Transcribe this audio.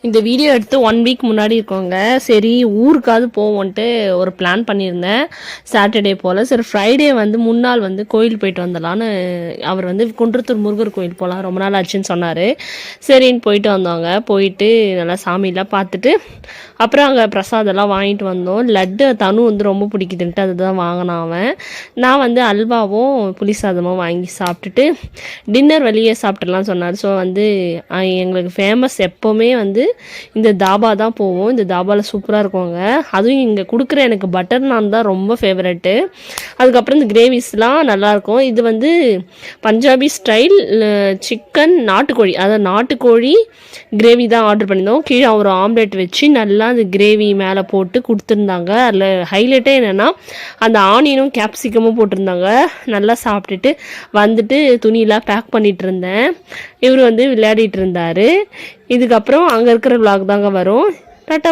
இந்த வீடியோ எடுத்து 1 வீக் முன்னாடி இருக்கோங்க. சரி ஊருக்காவது போவோன்ட்டு ஒரு பிளான் பண்ணியிருந்தேன். சாட்டர்டே போல் சரி ஃப்ரைடே வந்து முன்னாள் வந்து கோயில் போயிட்டு வந்துடலான்னு அவர் வந்து குன்றத்தூர் முருகர் கோயில் போகலாம் ரொம்ப நாள் ஆச்சுன்னு சொன்னார். சரின்னு போயிட்டு வந்தோங்க. போயிட்டு நல்லா சாமியெல்லாம் பார்த்துட்டு அப்புறம் அங்கே பிரசாதெல்லாம் வாங்கிட்டு வந்தோம். லட்டு தனு வந்து ரொம்ப பிடிக்குதுன்ட்டு அதுதான் வாங்கினான் அவன். நான் வந்து அல்வாவும் புளி சாதமும் வாங்கி சாப்பிட்டுட்டு டின்னர் வெளியே சாப்பிட்டுலாம் சொன்னார். ஸோ வந்து எங்களுக்கு ஃபேமஸ் எப்போவுமே வந்து இந்த தாபா தான் போவோம். இந்த தாபாவில் சூப்பராக இருக்குங்க. அதுவும் இங்கே கொடுக்குற எனக்கு பட்டர் நான் தான் ரொம்ப ஃபேவரெட்டு. அதுக்கப்புறம் இந்த கிரேவிஸ்லாம் நல்லாயிருக்கும். இது வந்து பஞ்சாபி ஸ்டைல் சிக்கன் நாட்டுக்கோழி, அதாவது நாட்டுக்கோழி கிரேவி தான் ஆர்டர் பண்ணியிருந்தோம். கீழே ஒரு ஆம்லேட் வச்சு நல்லா அந்த கிரேவி மேலே போட்டு கொடுத்துருந்தாங்க. அதில் ஹைலைட்டே என்னென்னா அந்த ஆனியனும் கேப்சிகமும் போட்டிருந்தாங்க. நல்லா சாப்பிட்டுட்டு வந்துட்டு துணியெலாம் பேக் பண்ணிகிட்டு இருந்தேன். இவர் வந்து விளையாடிட்டு இருந்தார். இதுக்கப்புறம் அங்கே இருக்கிற விளாக் தாங்க வரும்.